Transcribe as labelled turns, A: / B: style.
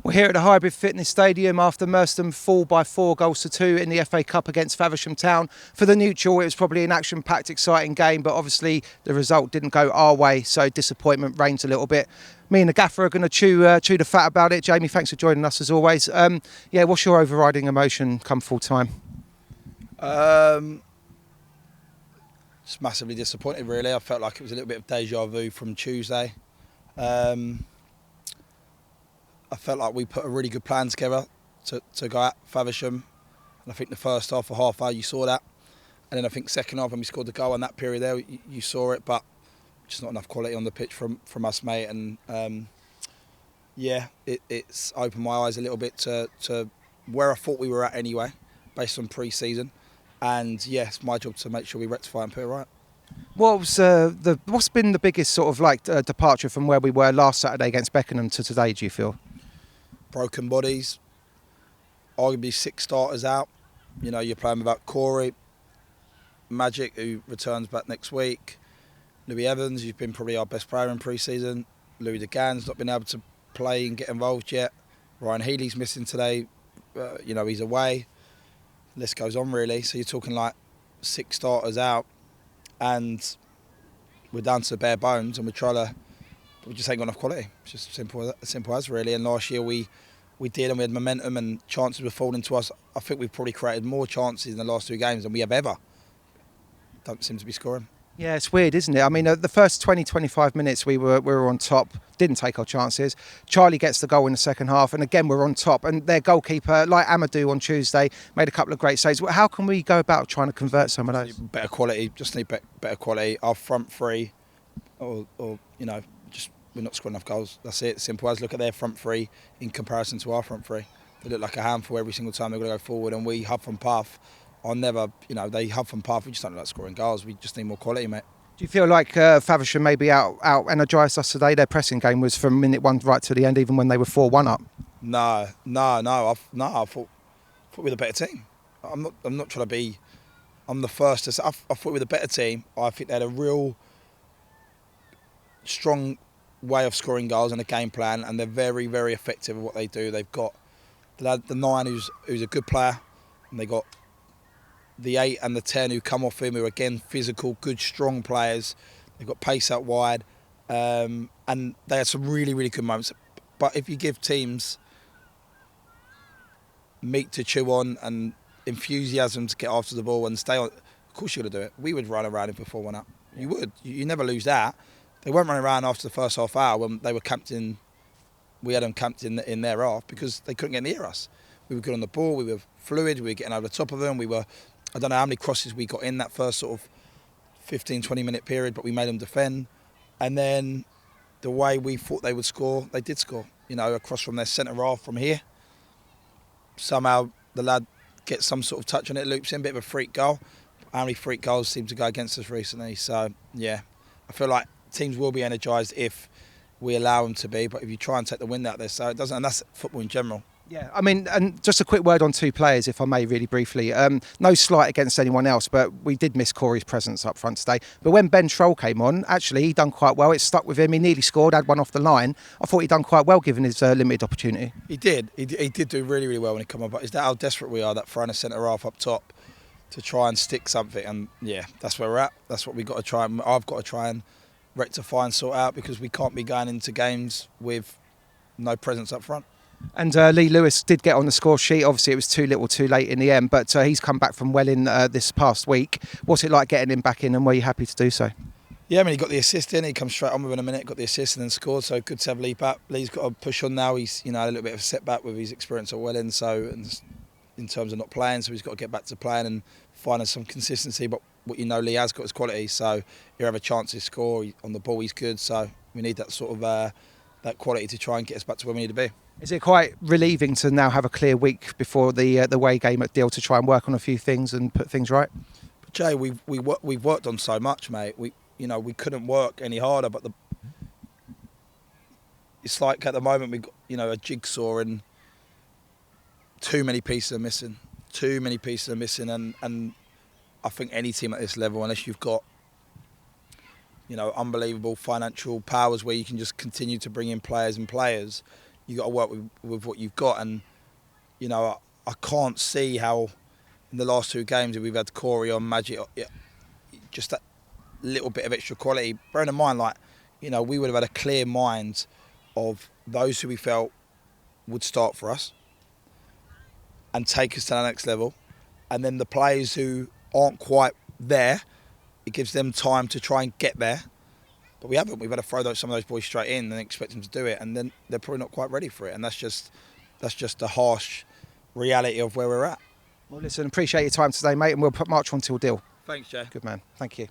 A: We're here at the Hybrid Fitness Stadium after Merstham fall by 4 goals to 2 in the FA Cup against Faversham Town. For the neutral, it was probably an action-packed, exciting game, but obviously the result didn't go our way, so disappointment reigns a little bit. Me and the gaffer are going to chew the fat about it. Jamie, thanks for joining us as always. What's your overriding emotion come full time?
B: Just massively disappointed, really. I felt like it was a little bit of deja vu from Tuesday. I felt like we put a really good plan together to go at Faversham. And I think the first half or half hour you saw that. And then I think second half when we scored the goal in that period there, you saw it, but just not enough quality on the pitch from us, mate. And it's opened my eyes a little bit to where I thought we were at anyway, based on pre-season. And it's my job to make sure we rectify and put it right.
A: What's been the biggest sort of departure from where we were last Saturday against Beckenham to today, do you feel?
B: Broken bodies, arguably 6 starters out. You know, you're playing without Corey, Magic, who returns back next week, Louis Evans, who's been probably our best player in pre-season, Louis de Gan's not been able to play and get involved yet, Ryan Healy's missing today, he's away, the list goes on really, so you're talking like 6 starters out and we're down to the bare bones and we just ain't got enough quality. It's just simple as really. And last year we did, and we had momentum and chances were falling to us. I think we've probably created more chances in the last 2 games than we have ever. Don't seem to be scoring.
A: Yeah, it's weird, isn't it? I mean, the first 20-25 minutes we were on top, didn't take our chances. Charlie gets the goal in the second half, and again we're on top. And their goalkeeper, like Amadou on Tuesday, made a couple of great saves. How can we go about trying to convert some of those?
B: Better quality, just need better quality. Our front three, or just we're not scoring enough goals. That's it. Simple as. Look at their front three in comparison to our front three. They look like a handful every single time they're going to go forward, and we huff and puff. They huff and puff. We just don't like scoring goals. We just need more quality, mate. Do
A: you feel like Faversham maybe out energised us today? Their pressing game was from minute 1 right to the end, even when they were 4-1 up.
B: No. I thought we were the better team. I'm not trying to be. I'm the first to say. I thought we were the better team. I think they had a real strong way of scoring goals and a game plan, and they're very, very effective at what they do. They've got the 9 who's a good player, and they got the 8 and the 10 who come off him, who are again physical, good, strong players. They've got pace out wide, and they had some really, really good moments. But if you give teams meat to chew on and enthusiasm to get after the ball and stay on, of course you're going to do it. We would run around if we're 4-1 up. You would. You never lose that. They weren't running around after the first half hour when they were camped in. We had them camped in their half because they couldn't get near us. We were good on the ball. We were fluid. We were getting over the top of them. I don't know how many crosses we got in that first sort of 15-20 minute period, but we made them defend. And then the way we thought they would score, they did score. Across from their centre half from here. Somehow the lad gets some sort of touch on it, loops in, bit of a freak goal. How many freak goals seem to go against us recently? So, I feel like teams will be energised if we allow them to be, but if you try and take the wind out there, so it doesn't, and that's football in general.
A: Yeah, I mean, and just a quick word on 2 players, if I may, really briefly. No slight against anyone else, but we did miss Corey's presence up front today. But when Ben Troll came on, actually, he done quite well. It stuck with him. He nearly scored, had one off the line. I thought he done quite well, given his limited opportunity.
B: He did. He did do really, really well when he came on. But is that how desperate we are, that throwing a centre half up top to try and stick something? And that's where we're at. That's what we've got to try. I've got to try and rectify and sort out, because we can't be going into games with no presence up front.
A: And Lee Lewis did get on the score sheet. Obviously, it was too little too late in the end, but he's come back from Welling this past week. What's it like getting him back in, and were you happy to do so?
B: Yeah, I mean, he got the assist in. He come straight on within a minute, got the assist and then scored. So good to have Lee back. Lee's got to push on now. He's a little bit of a setback with his experience at Welling, and in terms of not playing, so he's got to get back to playing and finding some consistency. But what Lee has got is quality, so he'll have a chance to score. On the ball, he's good. So we need that sort of that quality to try and get us back to where we need to be.
A: Is it quite relieving to now have a clear week before the away game at Deal to try and work on a few things and put things right?
B: But Jay, we've worked on so much, mate. We couldn't work any harder. But it's like at the moment we've got a jigsaw and too many pieces are missing. And I think any team at this level, unless you've got unbelievable financial powers where you can just continue to bring in players, you got to work with what you've got. And you know, I can't see how in the last 2 games we've had Corey on Magic, just that little bit of extra quality. Bearing in mind, like, you know, we would have had a clear mind of those who we felt would start for us and take us to the next level, and then the players who aren't quite there, it gives them time to try and get there. But we haven't. We've had to throw some of those boys straight in and expect them to do it, and then they're probably not quite ready for it. And that's just the harsh reality of where we're at.
A: Well, listen, appreciate your time today, mate, and we'll march on till deal.
B: Thanks, Jay.
A: Good man. Thank you.